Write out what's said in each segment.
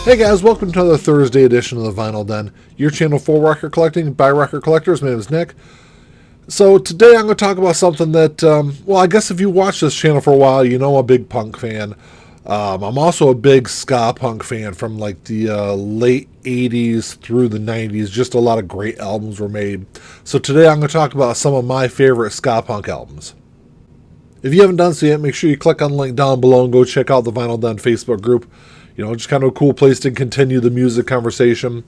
Hey guys, welcome to another Thursday edition of the Vinyl Den, your channel for record collecting by record collectors. My name is Nick. So today I'm going to talk about something that, I guess if you watch this channel for a while, you know I'm a big punk fan. I'm also a big Ska-Punk fan from like the late 80s through the 90s. Just a lot of great albums were made. So today I'm going to talk about some of my favorite Ska-Punk albums. If you haven't done so yet, make sure you click on the link down below and go check out the Vinyl Den Facebook group. You know, just kind of a cool place to continue the music conversation.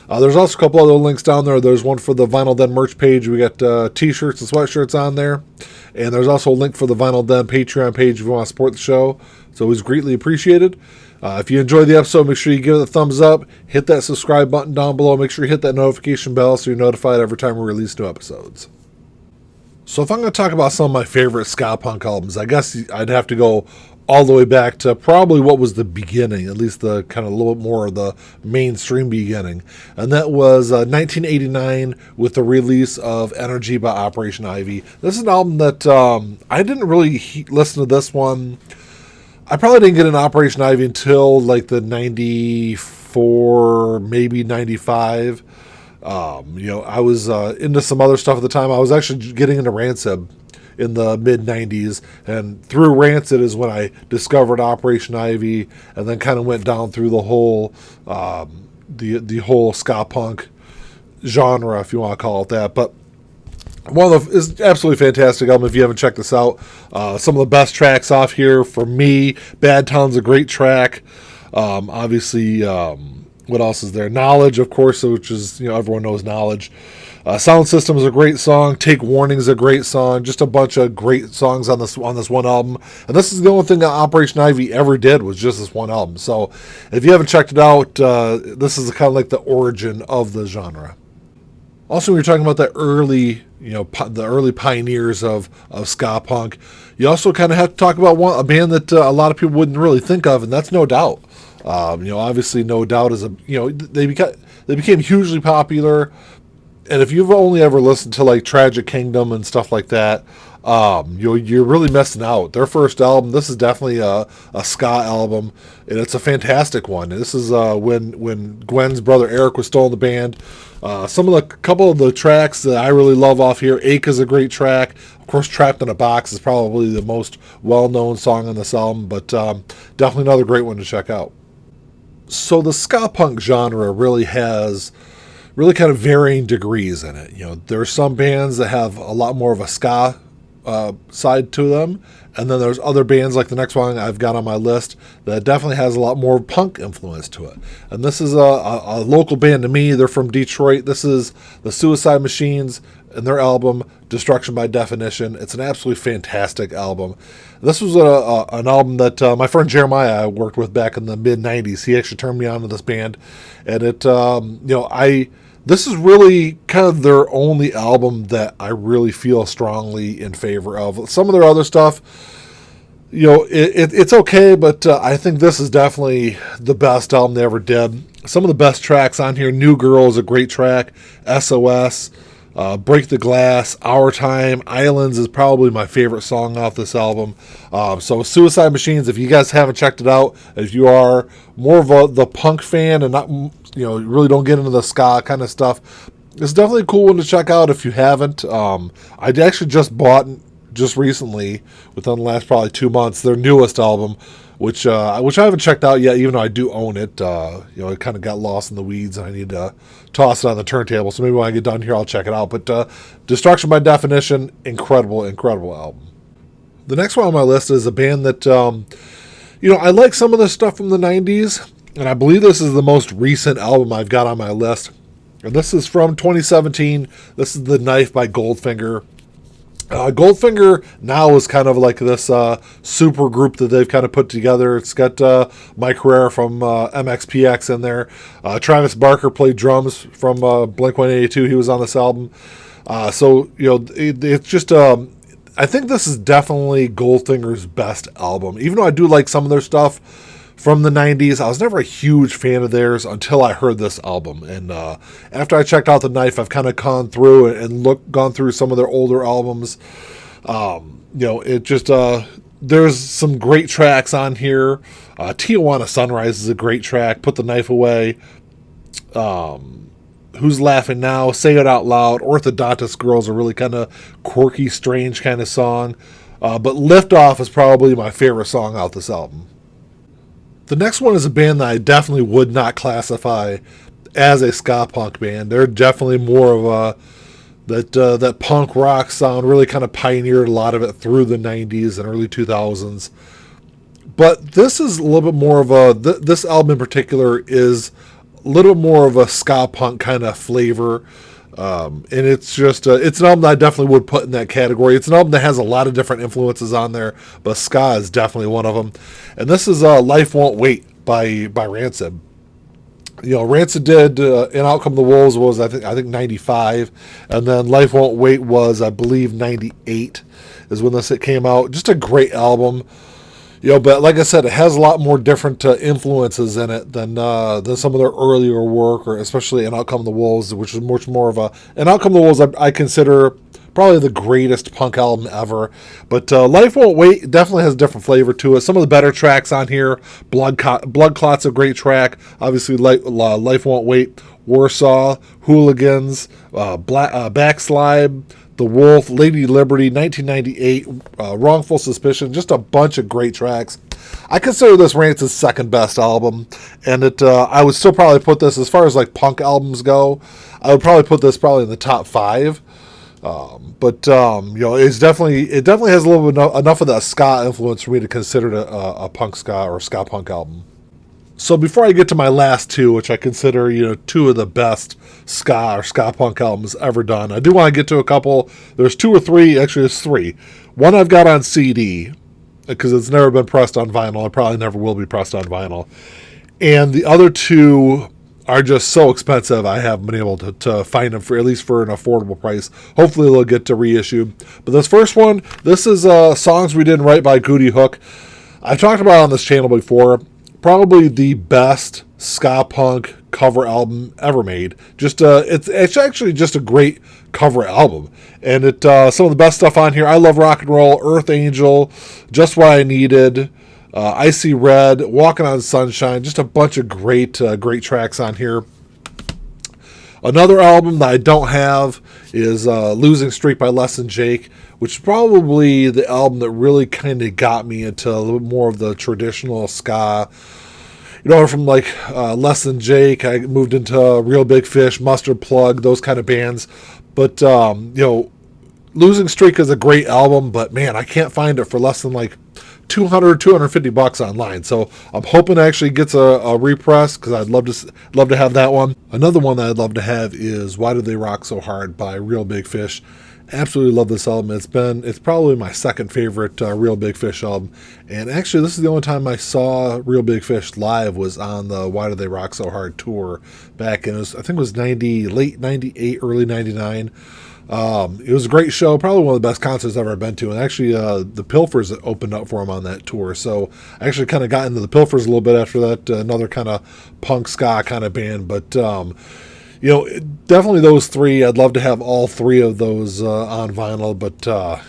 There's also a couple other links down there. There's one for the Vinyl Den merch page. We got t-shirts and sweatshirts on there. And there's also a link for the Vinyl Den Patreon page if you want to support the show. It's always greatly appreciated. If you enjoyed the episode, make sure you give it a thumbs up. Hit that subscribe button down below. Make sure you hit that notification bell so you're notified every time we release new episodes. So if I'm going to talk about some of my favorite Ska-Punk albums, I guess I'd have to go all the way back to probably what was the beginning, at least the kind of a little bit more of the mainstream beginning. And that was 1989 with the release of Energy by Operation Ivy. This is an album that I didn't really listen to this one. I probably didn't get an Operation Ivy until like the 94, maybe 95. I was into some other stuff at the time. I was actually getting into Rancid in the mid-90s, and through Rancid is when I discovered Operation Ivy, and then kind of went down through the whole the whole ska-punk genre, if you want to call it that. But is absolutely fantastic album if you haven't checked this out. Some of the best tracks off here for me. Bad Town's a great track. Obviously, what else is there? Knowledge, of course, which is, everyone knows Knowledge. Sound System is a great song. Take Warning is a great song. Just a bunch of great songs on this one album. And this is the only thing that Operation Ivy ever did, was just this one album. So if you haven't checked it out, this is kind of like the origin of the genre. Also, when you're talking about the early, the early pioneers of ska punk, you also kind of have to talk about a band that a lot of people wouldn't really think of, and that's No Doubt. Obviously, No Doubt is they became hugely popular. And if you've only ever listened to like Tragic Kingdom and stuff like that, you're really missing out. Their first album, this is definitely a ska album, and it's a fantastic one. This is when Gwen's brother Eric was still in the band. Couple of the tracks that I really love off here. Ache is a great track. Of course, Trapped in a Box is probably the most well-known song on this album, but definitely another great one to check out. So the ska punk genre really has kind of varying degrees in it. There are some bands that have a lot more of a ska side to them, and then there's other bands like the next one I've got on my list that definitely has a lot more punk influence to it. And this is a local band to me. They're from Detroit. This is the Suicide Machines and their album Destruction by Definition. It's an absolutely fantastic album. This was an album that my friend Jeremiah I worked with back in the mid-90s. He actually turned me on to this band, and this is really kind of their only album that I really feel strongly in favor of. Some of their other stuff, it's okay, but I think this is definitely the best album they ever did. Some of the best tracks on here: New Girl is a great track, SOS, Break the Glass, Our Time, Islands is probably my favorite song off this album. So Suicide Machines, if you guys haven't checked it out, if you are more of the punk fan and not, really don't get into the ska kind of stuff, it's definitely a cool one to check out if you haven't. I actually just bought, just recently, within the last probably 2 months, their newest album, which I haven't checked out yet, even though I do own it. It kind of got lost in the weeds, and I need to toss it on the turntable. So maybe when I get done here, I'll check it out. But Destruction by Definition, incredible album. The next one on my list is a band that, I like some of the stuff from the 90s, and I believe this is the most recent album I've got on my list. And this is from 2017. This is The Knife by Goldfinger. Goldfinger now is kind of like this super group that they've kind of put together. It's got Mike Herrera from MXPX in there. Travis Barker played drums from Blink-182. He was on this album. It's just I think this is definitely Goldfinger's best album. Even though I do like some of their stuff from the 90s, I was never a huge fan of theirs until I heard this album. And after I checked out The Knife, I've kind of gone through and gone through some of their older albums. There's some great tracks on here. Tijuana Sunrise is a great track. Put the Knife Away. Who's Laughing Now? Say It Out Loud. Orthodontist Girl's a really kind of quirky, strange kind of song. But Lift Off is probably my favorite song out this album. The next one is a band that I definitely would not classify as a ska-punk band. They're definitely more of a that punk rock sound, really kind of pioneered a lot of it through the 90s and early 2000s. But this is a little bit more of a, this album in particular is a little more of a ska-punk kind of flavor. And it's just, it's an album that I definitely would put in that category. It's an album that has a lot of different influences on there, but ska is definitely one of them. And this is Life Won't Wait by Rancid. You know, Rancid did and Outcome of the Wolves was I think 95, and then Life Won't Wait was, I believe, 98 is when this came out. Just a great album. You know, but like I said, it has a lot more different influences in it than some of their earlier work, or especially in Outcome of the Wolves, which is much more of a. And Outcome of the Wolves, I consider probably the greatest punk album ever. But Life Won't Wait definitely has a different flavor to it. Some of the better tracks on here, Blood Clot's a great track. Obviously, Life Won't Wait, Warsaw, Hooligans, Backslide, The Wolf, Lady Liberty, 1998, Wrongful Suspicion, just a bunch of great tracks. I consider this Rancid's second best album, and I would still probably put this, as far as like punk albums go, I would probably put this probably in the top 5. But you know, it definitely has a little bit enough of that ska influence for me to consider it a punk ska or ska punk album. So before I get to my last two, which I consider, you know, two of the best ska or ska punk albums ever done, I do want to get to a couple. There's 2 or 3, actually there's 3. One I've got on CD because it's never been pressed on vinyl. It probably never will be pressed on vinyl. And the other 2 are just so expensive, I haven't been able to find them for at least for an affordable price. Hopefully they'll get to reissue. But this first one, this is Songs We Didn't Write by Goody Hook. I've talked about it on this channel before. Probably the best ska punk cover album ever made. Just it's actually just a great cover album, and it some of the best stuff on here. I Love Rock and Roll, Earth Angel, Just What I Needed, Icy Red, Walking on Sunshine. Just a bunch of great tracks on here. Another album that I don't have is Losing Streak by Less Than Jake, which is probably the album that really kind of got me into a little bit more of the traditional ska. You know, from like Less Than Jake, I moved into Real Big Fish, Mustard Plug, those kind of bands. But, you know, Losing Streak is a great album, but man, I can't find it for less than like $250 online. So I'm hoping it actually gets a repress, because I'd love to have that one. Another one that I'd love to have is Why Do They Rock So Hard by Real Big Fish. Absolutely love this album. It's probably my second favorite Real Big Fish album. And actually, this is the only time I saw Real Big Fish live was on the Why Do They Rock So Hard tour back in, I think it was late 98, early 99. It was a great show, probably one of the best concerts I've ever been to. And actually, the Pilfers opened up for him on that tour. So I actually kind of got into the Pilfers a little bit after that, another kind of punk ska kind of band. But, you know, definitely those 3. I'd love to have all 3 of those on vinyl. But,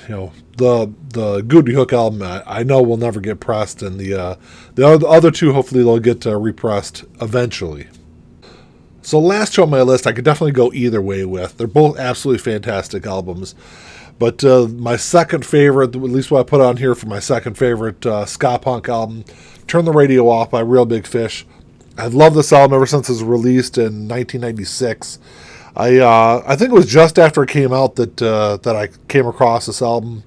you know, the Goody Hook album, I know will never get pressed. And the other 2, hopefully they'll get repressed eventually. So last 2 on my list, I could definitely go either way with. They're both absolutely fantastic albums. But my second favorite, at least what I put on here for my second favorite ska punk album, Turn the Radio Off by Real Big Fish. I've loved this album ever since it was released in 1996. I think it was just after it came out that I came across this album.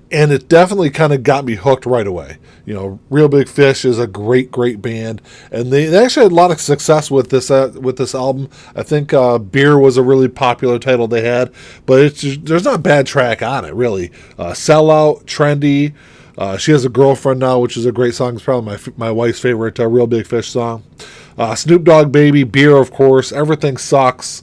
And it definitely kind of got me hooked right away. You know, Real Big Fish is a great band, and they actually had a lot of success with this album. I think Beer was a really popular title they had, but there's not a bad track on it, really. Sellout, Trendy, She Has a Girlfriend Now, which is a great song. It's probably my wife's favorite Real Big Fish song. Snoop Dogg Baby, Beer, of course, Everything Sucks,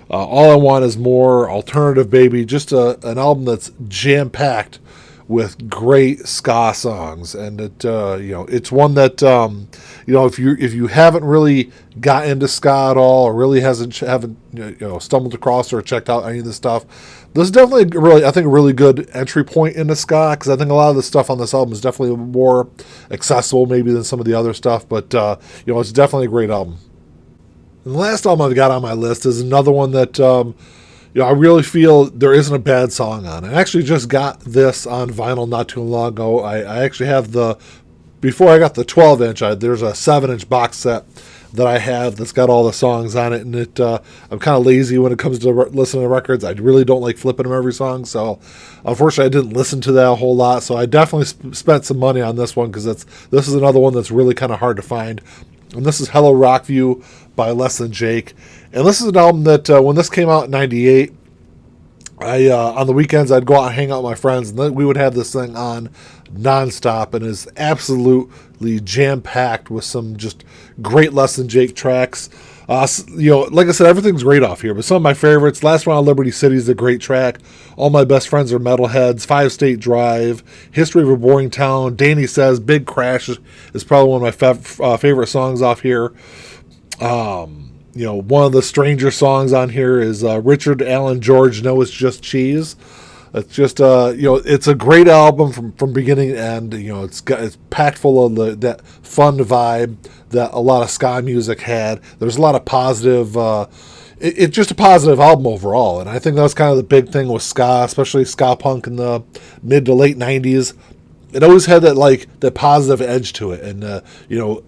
All I Want Is More, Alternative Baby, just an album that's jam-packed with great ska songs, and it it's one that if you haven't really got into ska at all, or really haven't stumbled across or checked out any of this stuff, this is definitely a really good entry point into ska, because I think a lot of the stuff on this album is definitely more accessible maybe than some of the other stuff, but it's definitely a great album. And the last album I've got on my list is another one that I really feel there isn't a bad song on. I actually just got this on vinyl not too long ago. I actually have before I got the 12-inch, there's a 7-inch box set that I have that's got all the songs on it, and I'm kind of lazy when it comes to listening to records. I really don't like flipping them every song, so unfortunately I didn't listen to that a whole lot, so I definitely spent some money on this one, because this is another one that's really kind of hard to find. And this is Hello Rockview by Less Than Jake. And this is an album that when this came out in 98, on the weekends I'd go out and hang out with my friends, and then we would have this thing on nonstop, and is absolutely jam-packed with some just great Less Than Jake tracks. Like I said, everything's great off here, but some of my favorites: Last One on Liberty City is a great track. All My Best Friends Are Metalheads, 5 State Drive, History of a Boring Town, Danny Says, Big Crash is probably one of my favorite songs off here. One of the stranger songs on here is Richard Allen George, No It's Just Cheese. It's just it's a great album from beginning to end. It's packed full of that fun vibe that a lot of ska music had. There's a lot of positive. It's just a positive album overall, and I think that's kind of the big thing with ska, especially Ska-Punk in the mid to late 90s. It always had that positive edge to it, and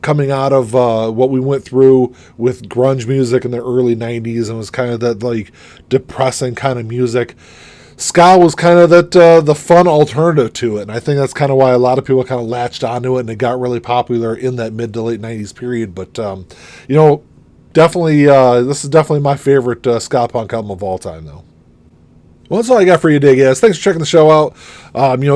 coming out of what we went through with grunge music in the early 90s, and was kind of that depressing kind of music. Ska was kind of the fun alternative to it, and I think that's kind of why a lot of people kind of latched onto it, and it got really popular in that mid to late 90s period. But definitely this is definitely my favorite Ska-Punk album of all time, though. Well, that's all I got for you today, guys. Thanks for checking the show out.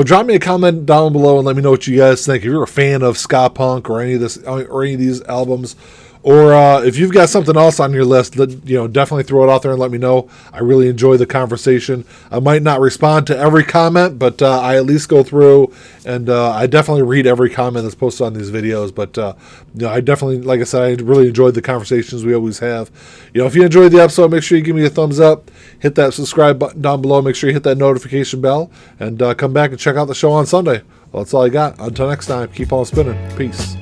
Drop me a comment down below and let me know what you guys think. If you're a fan of Ska-Punk or any of these albums, or if you've got something else on your list, definitely throw it out there and let me know. I really enjoy the conversation. I might not respond to every comment, but I at least go through, and I definitely read every comment that's posted on these videos. But I definitely, like I said, I really enjoyed the conversations we always have. If you enjoyed the episode, make sure you give me a thumbs up, hit that subscribe button down below, make sure you hit that notification bell, and come back and check out the show on Sunday. Well, that's all I got. Until next time, keep on spinning. Peace.